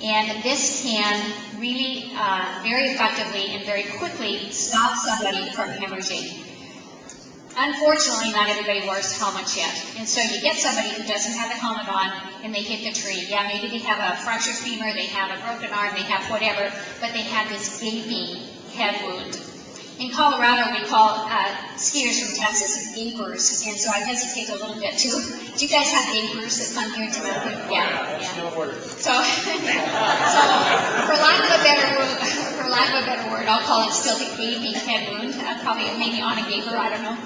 And this can really very effectively and very quickly stop somebody from hemorrhaging. Unfortunately, not everybody wears helmets yet. And so you get somebody who doesn't have a helmet on and they hit the tree. Yeah, maybe they have a fractured femur, they have a broken arm, they have whatever, but they have this gaping head wound. In Colorado, we call skiers from Texas gapers, and so I hesitate a little bit too. Do you guys have gapers that come here to Mountain? Yeah. So for lack of a better word, I'll call it still the gaping head wound. Probably maybe on a gaper, I don't know.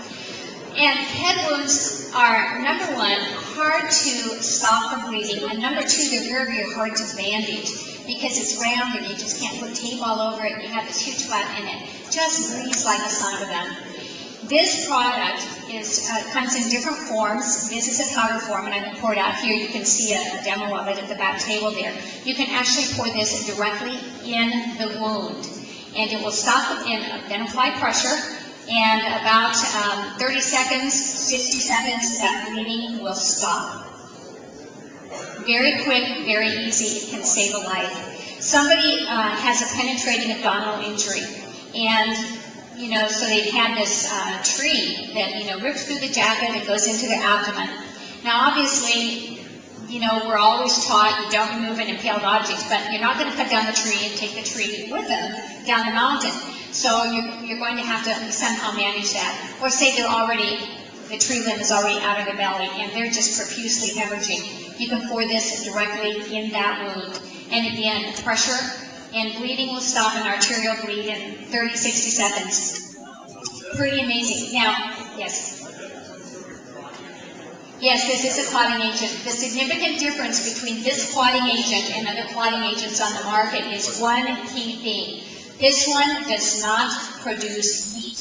And head wounds are, number one, hard to stop from bleeding, and number two, they're very, very hard to bandage because it's round and you just can't put tape all over it. You have this huge flap and it just bleeds like the son of a gun. This product comes in different forms. This is a powder form, and I can pour it out here. You can see a demo of it at the back table there. You can actually pour this directly in the wound, and it will stop and apply pressure. And about 30 seconds, 60 seconds, that bleeding will stop. Very quick, very easy. It can save a life. Somebody has a penetrating abdominal injury, and so they've had this tree that rips through the jacket and goes into the abdomen. Now, obviously, we're always taught you don't remove an impaled object, but you're not going to cut down the tree and take the tree with them down the mountain. So you're going to have to somehow manage that. Or say the tree limb is already out of the belly and they're just profusely hemorrhaging. You can pour this directly in that wound. And again, pressure and bleeding will stop an arterial bleed in 30, 60 seconds. Pretty amazing. Now, yes. Yes, this is a clotting agent. The significant difference between this clotting agent and other clotting agents on the market is one key thing. This one does not produce heat.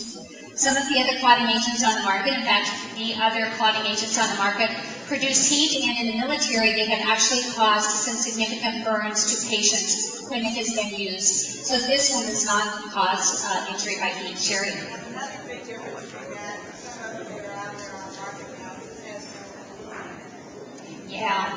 Some of the other clotting agents on the market, in fact, the other clotting agents on the market, produce heat, and in the military they have actually caused some significant burns to patients when it has been used. So this one does not cause injury by heat. Sherry? Another big difference between that and some of them that are out there on the market now is yeah.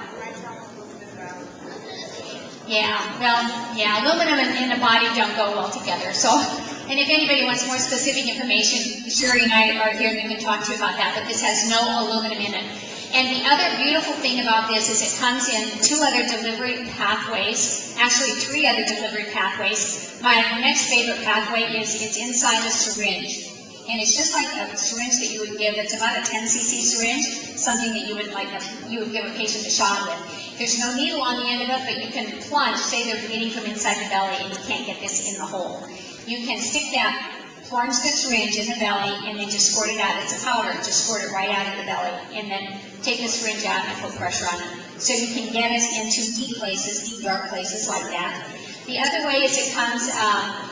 Yeah, aluminum and the body don't go well together. So, and if anybody wants more specific information, Sherry and I are here and we can talk to you about that, but this has no aluminum in it. And the other beautiful thing about this is it comes in 2 other delivery pathways, actually 3 other delivery pathways. My next favorite pathway is it's inside a syringe. And it's just like a syringe that you would give. It's about a 10 cc syringe, something that you would give a patient a shot with. There's no needle on the end of it, but you can plunge. Say they're bleeding from inside the belly and you can't get this in the hole. You can stick that, plunge the syringe in the belly, and then just squirt it out. It's a powder. Just squirt it right out of the belly, and then take the syringe out and put pressure on it. So you can get it into deep places, deep dark places like that. The other way is it comes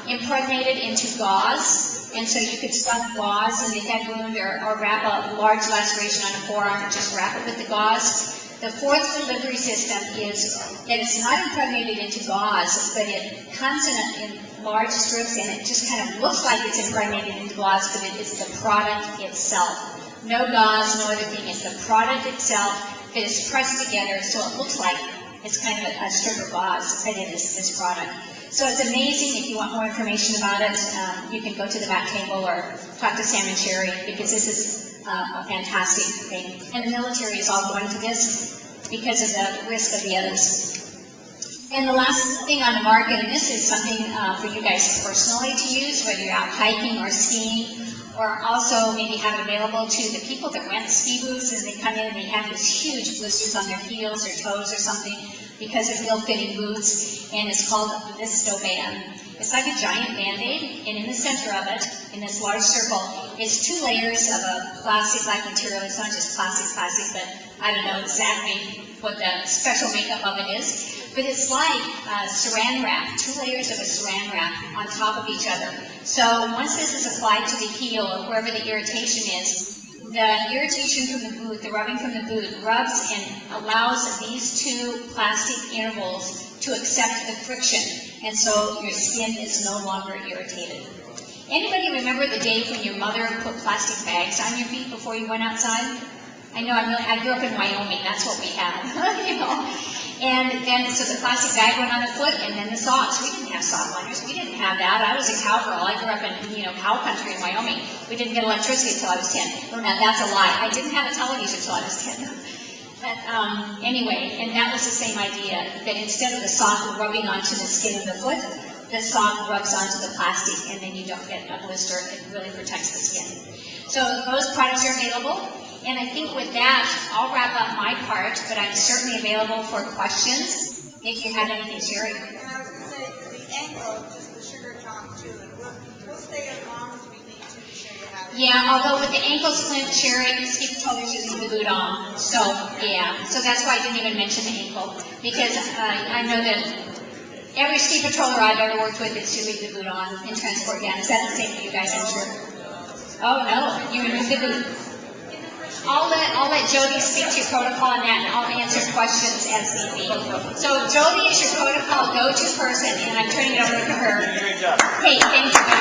impregnated into gauze. And so you could stuff gauze in the head wound or wrap a large laceration on a forearm and just wrap it with the gauze. The fourth delivery system is that it's not impregnated into gauze, but it comes in large strips and it just kind of looks like it's impregnated into gauze, but it is the product itself. No gauze, no other thing. It's the product itself that is pressed together so it looks like it's kind of a strip of gauze, but it is this product. So it's amazing. If you want more information about it, you can go to the back table or talk to Sam and Sherry, because this is a fantastic thing. And the military is all going to this because of the risk of the others. And the last thing on the market, and this is something for you guys personally to use, whether you're out hiking or skiing, or also maybe have it available to the people that rent ski booths, and they come in and they have these huge blisters on their heels or toes or something because of ill-fitting boots, and it's called a Blisto-Band. It's like a giant Band-Aid, and in the center of it, in this large circle, is 2 layers of a plastic-like material. It's not just plastic, but I don't know exactly what the special makeup of it is. But it's like saran wrap, 2 layers of a saran wrap on top of each other. So once this is applied to the heel or wherever the irritation is, the irritation from the boot, the rubbing from the boot, rubs and allows these 2 plastic intervals to accept the friction. And so your skin is no longer irritated. Anybody remember the day when your mother put plastic bags on your feet before you went outside? I know, I grew up in Wyoming, that's what we had, And then, so the plastic bag went on the foot, and then the socks. We didn't have sock liners. We didn't have that. I was a cowgirl. I grew up in, cow country in Wyoming. We didn't get electricity until I was 10. Oh, now that's a lie. I didn't have a television until I was 10. But anyway, and that was the same idea, that instead of the sock rubbing onto the skin of the foot, the sock rubs onto the plastic, and then you don't get a blister. It really protects the skin. So those products are available. And I think with that, I'll wrap up my part, but I'm certainly available for questions if you have anything, Sherry. And I was going to say, the ankle, just the sugar tongue too, and we'll stay as long as we need to show you how to. Yeah, although with the ankle splint, Sherry, Steve told her she's using the boot on. So, yeah, so that's why I didn't even mention the ankle, because I know that every ski patroller I've ever worked with is to leave the boot on in transport. Yeah, is that the same for you guys, I'm sure? Oh, no, you remove the boot. I'll let Jody speak to your protocol on that, and I'll answer questions as need be. So Jody is your protocol go-to person, and I'm turning it over to her. Great job. Hey, thank you.